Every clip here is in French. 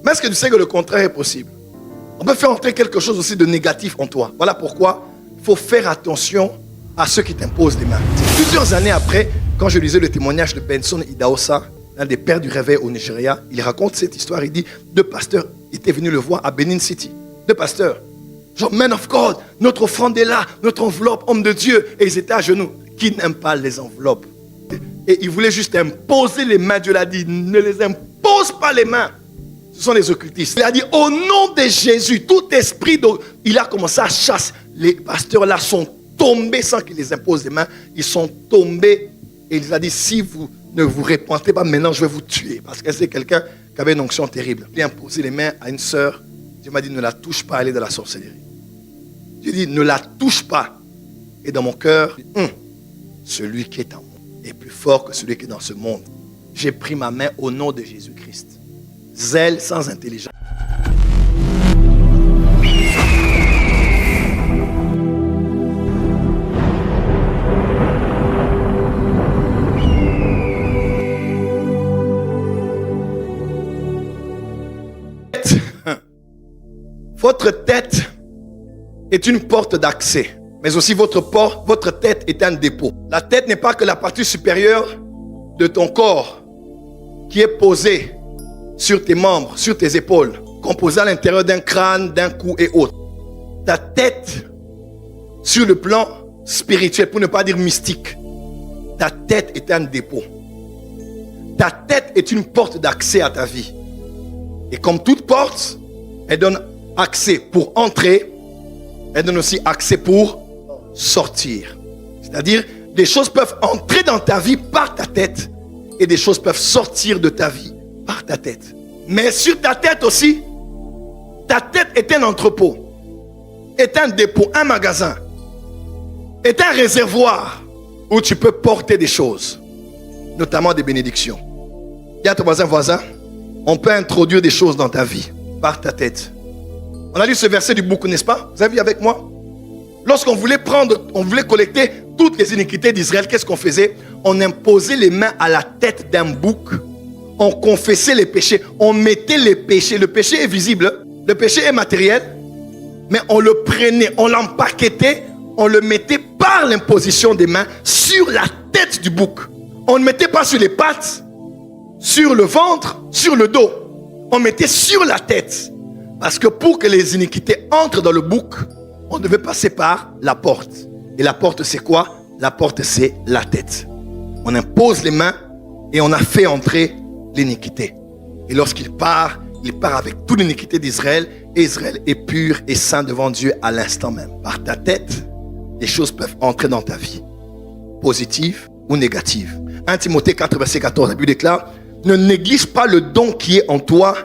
Mais est-ce que tu sais que le contraire est possible? On peut faire entrer quelque chose aussi de négatif en toi. Voilà pourquoi il faut faire attention à ceux qui t'imposent les mains. Plusieurs années après, quand je lisais le témoignage de Benson Idahosa, l'un des pères du réveil au Nigeria, il raconte cette histoire. Il dit, 2 pasteurs étaient venus le voir à Benin City. 2 pasteurs. Genre, man of God, notre offrande est là, notre enveloppe, homme de Dieu. Et ils étaient à genoux. Qui n'aime pas les enveloppes? Et ils voulaient juste imposer les mains. Dieu l'a dit, ne les impose pas les mains. Ce sont les occultistes. Il a dit, au nom de Jésus, tout esprit, il a commencé à chasser. Les pasteurs là sont tombés sans qu'il les impose les mains. Ils sont tombés. Et il a dit, si vous ne vous repentez pas maintenant, je vais vous tuer. Parce que c'est quelqu'un qui avait une onction terrible. Il a imposé les mains à une sœur. Dieu m'a dit, ne la touche pas, elle est de la sorcellerie. J'ai dit, ne la touche pas. Et dans mon cœur, celui qui est en moi est plus fort que celui qui est dans ce monde. J'ai pris ma main au nom de Jésus-Christ. Zèle sans intelligence. Votre tête est une porte d'accès, mais aussi votre tête est un dépôt. La tête n'est pas que la partie supérieure de ton corps qui est posée sur tes membres, sur tes épaules, composée à l'intérieur d'un crâne, d'un cou et autres. Ta tête, sur le plan spirituel, pour ne pas dire mystique, ta tête est un dépôt. Ta tête est une porte d'accès à ta vie. Et comme toute porte, elle donne accès pour entrer, elle donne aussi accès pour sortir. C'est-à-dire, des choses peuvent entrer dans ta vie par ta tête et des choses peuvent sortir de ta vie par ta tête. Mais sur ta tête aussi, ta tête est un entrepôt, est un dépôt, un magasin, est un réservoir où tu peux porter des choses, notamment des bénédictions. Dis à ton voisin, on peut introduire des choses dans ta vie par ta tête. On a lu ce verset du bouc, n'est-ce pas? Vous avez vu avec moi? Lorsqu'on voulait collecter toutes les iniquités d'Israël, qu'est-ce qu'on faisait? On imposait les mains à la tête d'un bouc. On confessait les péchés. On mettait les péchés. Le péché est visible. Le péché est matériel. Mais on le prenait, on l'empaquetait, on le mettait par l'imposition des mains sur la tête du bouc. On ne mettait pas sur les pattes, sur le ventre, sur le dos. On mettait sur la tête. Parce que pour que les iniquités entrent dans le bouc, on devait passer par la porte. Et la porte, c'est quoi? La porte, c'est la tête. On impose les mains et on a fait entrer l'iniquité. Et lorsqu'il part avec toute l'iniquité d'Israël. Et Israël est pur et saint devant Dieu à l'instant même. Par ta tête, les choses peuvent entrer dans ta vie. Positives ou négatives. 1 Timothée 4, verset 14, la Bible déclare, ne néglige pas le don qui est en toi,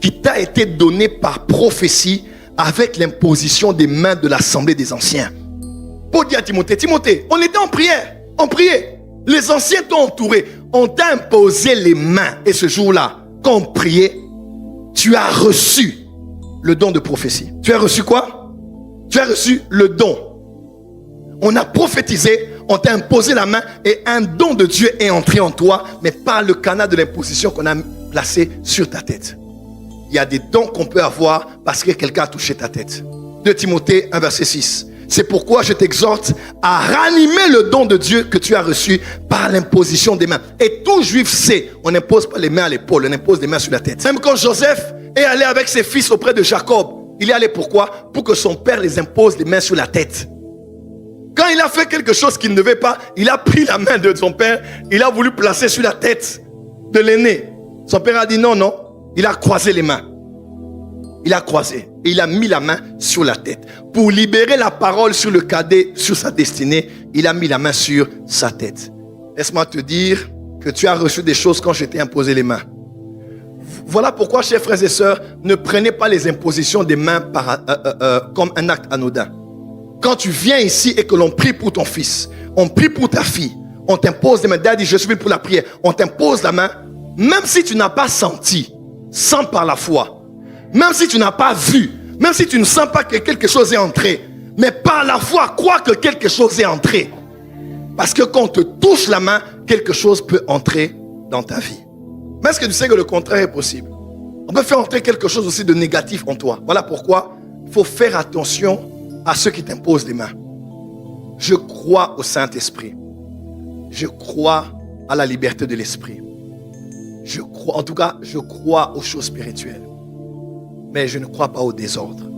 qui t'a été donné par prophétie avec l'imposition des mains de l'assemblée des anciens. Paul dit à Timothée, Timothée, on était en prière, on priait. Les anciens t'ont entouré, on t'a imposé les mains. Et ce jour-là, quand on priait, tu as reçu le don de prophétie. Tu as reçu quoi? Tu as reçu le don. On a prophétisé, on t'a imposé la main et un don de Dieu est entré en toi, mais par le canal de l'imposition qu'on a placé sur ta tête. Il y a des dons qu'on peut avoir parce que quelqu'un a touché ta tête. 2 Timothée 1 verset 6. C'est pourquoi je t'exhorte à ranimer le don de Dieu que tu as reçu par l'imposition des mains. Et tout juif sait, on n'impose pas les mains à l'épaule, on impose les mains sur la tête. Même quand Joseph est allé avec ses fils auprès de Jacob, il est allé pourquoi? Pour que son père les impose les mains sur la tête. Quand il a fait quelque chose qu'il ne devait pas, il a pris la main de son père, il a voulu placer sur la tête de l'aîné. Son père a dit non, non. Il a croisé les mains. Il a croisé. Et il a mis la main sur la tête. Pour libérer la parole sur le cadet, sur sa destinée, il a mis la main sur sa tête. Laisse-moi te dire que tu as reçu des choses quand je t'ai imposé les mains. Voilà pourquoi, chers frères et sœurs, ne prenez pas les impositions des mains comme un acte anodin. Quand tu viens ici et que l'on prie pour ton fils, on prie pour ta fille, on t'impose les mains. Daddy, je suis venu pour la prière. On t'impose la main, même si tu n'as pas senti, sens par la foi. Même si tu n'as pas vu, même si tu ne sens pas que quelque chose est entré, mais par la foi, crois que quelque chose est entré. Parce que quand on te touche la main, quelque chose peut entrer dans ta vie. Mais est-ce que tu sais que le contraire est possible? On peut faire entrer quelque chose aussi de négatif en toi. Voilà pourquoi il faut faire attention à ceux qui t'imposent les mains. Je crois au Saint-Esprit. Je crois à la liberté de l'esprit. Je crois, en tout cas, je crois aux choses spirituelles. Mais je ne crois pas au désordre.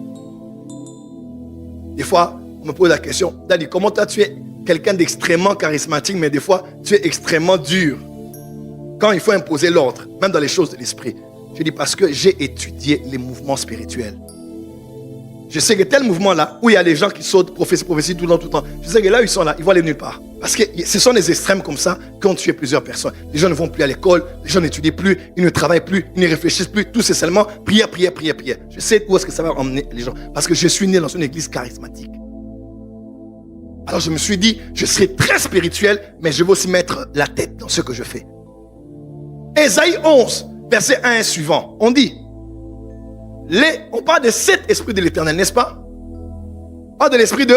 Des fois, on me pose la question, Daddy, comment toi tu es quelqu'un d'extrêmement charismatique, mais des fois, tu es extrêmement dur. Quand il faut imposer l'ordre, même dans les choses de l'esprit. Je dis parce que j'ai étudié les mouvements spirituels. Je sais que tel mouvement-là, où il y a des gens qui sautent, prophétie tout le temps. Je sais que là où ils sont là, ils vont aller nulle part. Parce que ce sont des extrêmes comme ça qui ont tué plusieurs personnes. Les gens ne vont plus à l'école, les gens n'étudient plus, ils ne travaillent plus, ils ne réfléchissent plus. Tout c'est seulement prière. Je sais où est-ce que ça va emmener les gens. Parce que je suis né dans une église charismatique. Alors je me suis dit, je serai très spirituel, mais je vais aussi mettre la tête dans ce que je fais. Ésaïe 11, verset 1 et suivant, on dit, on parle de 7 esprits de l'Éternel, n'est-ce pas? On parle de l'esprit de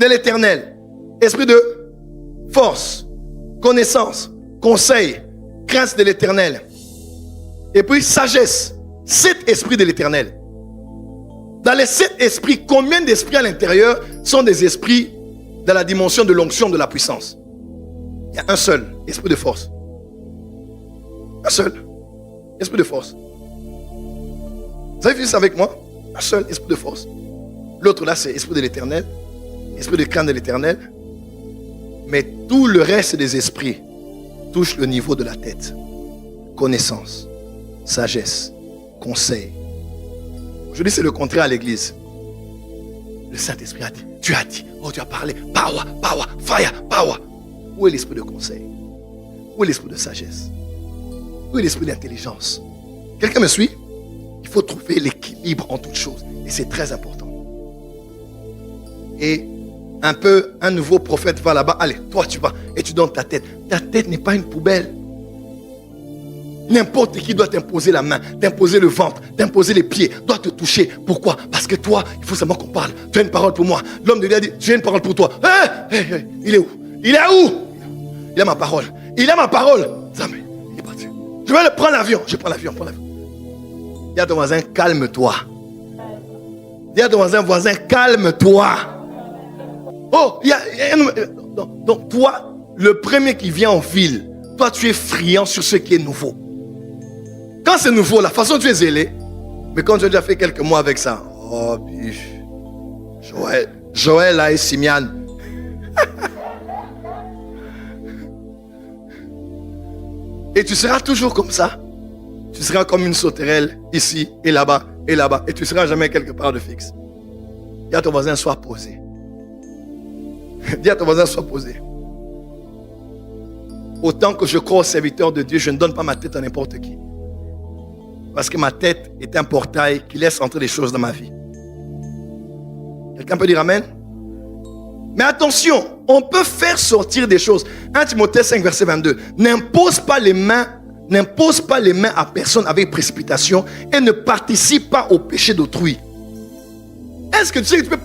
l'Éternel. Esprit de force, connaissance, conseil, crainte de l'Éternel. Et puis sagesse. 7 esprits de l'Éternel. Dans les 7 esprits, combien d'esprits à l'intérieur sont des esprits dans la dimension de l'onction de la puissance? Il y a un seul, esprit de force. Un seul, esprit de force. Vous avez vu ça avec moi? Un seul, esprit de force. L'autre là, c'est esprit de l'Éternel, esprit de crainte de l'Éternel. Mais tout le reste des esprits touche le niveau de la tête. Connaissance, sagesse, conseil. Aujourd'hui, c'est le contraire à l'église. Le Saint-Esprit a dit, tu as parlé, power, fire, power. Où est l'esprit de conseil? Où est l'esprit de sagesse? Où est l'esprit d'intelligence? Quelqu'un me suit? Il faut trouver l'équilibre en toutes choses. Et c'est très important. Et un nouveau prophète va là-bas. Allez, toi tu vas et tu donnes ta tête. Ta tête n'est pas une poubelle. N'importe qui doit t'imposer la main, t'imposer le ventre, t'imposer les pieds, doit te toucher. Pourquoi? Parce que toi, il faut seulement qu'on parle. Tu as une parole pour moi. L'homme de Dieu a dit, j'ai une parole pour toi. Il est où? Il est où? Il a ma parole. Il a ma parole. Jamais. Il est parti. Je vais prendre l'avion. Je prends l'avion. Dis à ton voisin, calme-toi. Dis à ton voisin, calme-toi. Oh, donc toi, le premier qui vient en ville, toi tu es friand sur ce qui est nouveau. Quand c'est nouveau, la façon dont tu es zélé, mais quand tu as déjà fait quelques mois avec ça, oh biche, Joël là et Simian. Et tu seras toujours comme ça. Tu seras comme une sauterelle ici et là-bas et tu seras jamais quelque part de fixe. Dis à ton voisin, sois posé. Dis à ton voisin, sois posé. Autant que je crois au serviteur de Dieu, je ne donne pas ma tête à n'importe qui. Parce que ma tête est un portail qui laisse entrer des choses dans ma vie. Quelqu'un peut dire amen? Mais attention, on peut faire sortir des choses. 1 Timothée 5, verset 22. N'impose pas les mains à personne avec précipitation et ne participe pas au péché d'autrui. Est-ce que tu sais que tu peux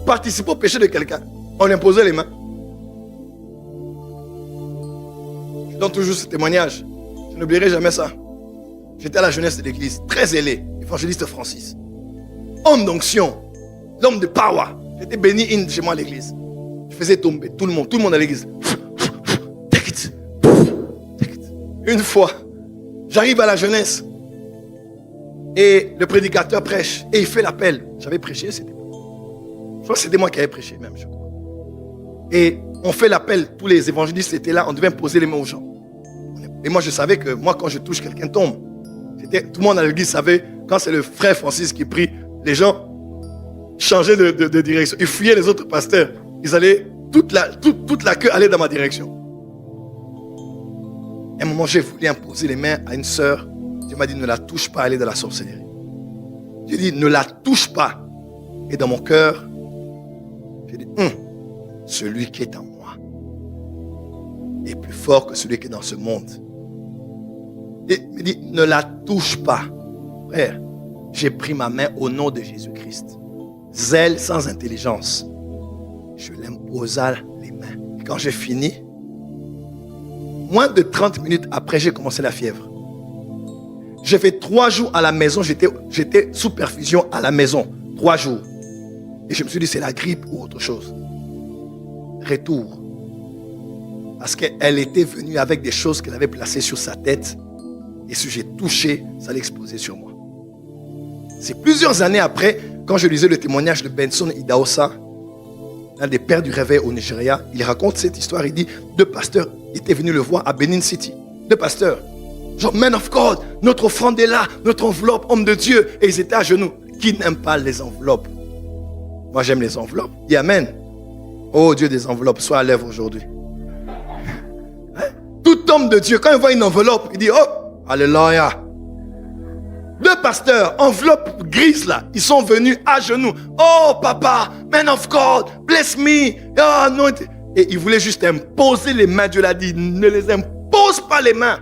participer au péché de quelqu'un en imposant les mains? Je donne toujours ce témoignage. Je n'oublierai jamais ça. J'étais à la jeunesse de l'église, très zélé, évangéliste Francis. Homme d'onction, l'homme de power. J'étais béni chez moi à l'église. Je faisais tomber tout le monde à l'église. Take it. Une fois, j'arrive à la jeunesse et le prédicateur prêche et il fait l'appel. J'avais prêché, je crois que c'était moi qui avais prêché même, je crois. Et on fait l'appel, tous les évangélistes étaient là, on devait imposer les mains aux gens. Et moi je savais que moi quand je touche, quelqu'un tombe. Tout le monde à l'église savait, quand c'est le frère Francis qui prie, les gens changeaient de direction. Ils fuyaient les autres pasteurs. Ils allaient, toute la queue allait dans ma direction. À un moment, j'ai voulu imposer les mains à une sœur. Dieu m'a dit, ne la touche pas, elle est de la sorcellerie. J'ai dit, ne la touche pas. Et dans mon cœur, j'ai dit, celui qui est en moi est plus fort que celui qui est dans ce monde. Et il me dit, ne la touche pas. Frère, j'ai pris ma main au nom de Jésus-Christ. Zèle sans intelligence. Je l'imposa les mains. Et quand j'ai fini, moins de 30 minutes après, j'ai commencé la fièvre. J'ai fait 3 jours à la maison. J'étais sous perfusion à la maison. 3 jours. Et je me suis dit, c'est la grippe ou autre chose. Retour. Parce qu'elle était venue avec des choses qu'elle avait placées sur sa tête. Et si j'ai touché, ça allait exploser sur moi. C'est plusieurs années après, quand je lisais le témoignage de Benson Idahosa, l'un des pères du réveil au Nigeria, il raconte cette histoire. Il dit, 2 pasteurs étaient venus le voir à Benin City. 2 pasteurs. Genre, man of God, notre offrande est là, notre enveloppe, homme de Dieu. Et ils étaient à genoux. Qui n'aime pas les enveloppes? Moi, j'aime les enveloppes. Dis amen. Oh Dieu des enveloppes, sois à l'œuvre aujourd'hui. Hein? Tout homme de Dieu, quand il voit une enveloppe, il dit, oh, alléluia. 2 pasteurs, enveloppe grise là, ils sont venus à genoux. Oh papa, man of God, bless me. Oh, non. Et ils voulaient juste imposer les mains. Dieu l'a dit, ne les impose pas les mains.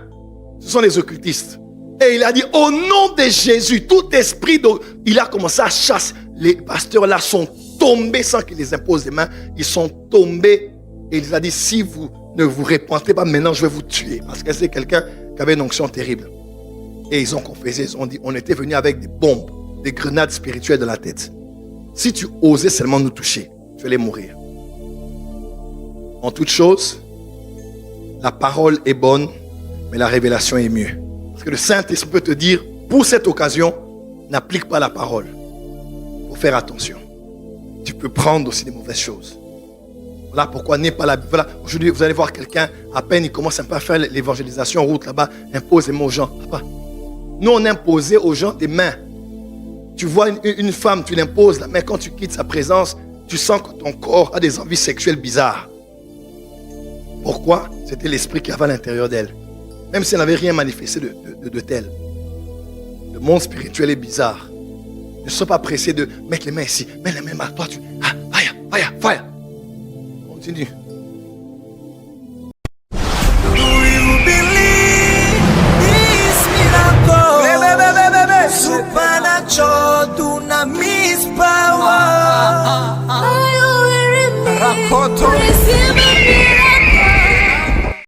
Ce sont les occultistes. Et il a dit, au nom de Jésus, tout esprit, il a commencé à chasser. Les pasteurs là sont tombés sans qu'il les impose les mains. Ils sont tombés. Et il a dit, si vous ne vous repentez pas maintenant, je vais vous tuer. Parce que c'est quelqu'un qui avait une onction terrible. Et ils ont confessé, ils ont dit, on était venus avec des bombes, des grenades spirituelles dans la tête. Si tu osais seulement nous toucher, tu allais mourir. En toute chose, la parole est bonne, mais la révélation est mieux. Parce que le Saint-Esprit peut te dire, pour cette occasion, n'applique pas la parole. Il faut faire attention. Tu peux prendre aussi des mauvaises choses. Voilà pourquoi n'est pas la... Voilà, aujourd'hui, vous allez voir quelqu'un, à peine il commence un peu à faire l'évangélisation en route là-bas, impose les mots aux gens. Papa, nous, on imposait aux gens des mains. Tu vois une femme, tu l'imposes la main. Quand tu quittes sa présence, tu sens que ton corps a des envies sexuelles bizarres. Pourquoi? C'était l'esprit qui avait à l'intérieur d'elle. Même si elle n'avait rien manifesté de tel. Le monde spirituel est bizarre. Ne sois pas pressé de mettre les mains ici. Mets les mains à toi. Fire. Continue. Supernatural dunamis power. Rakoto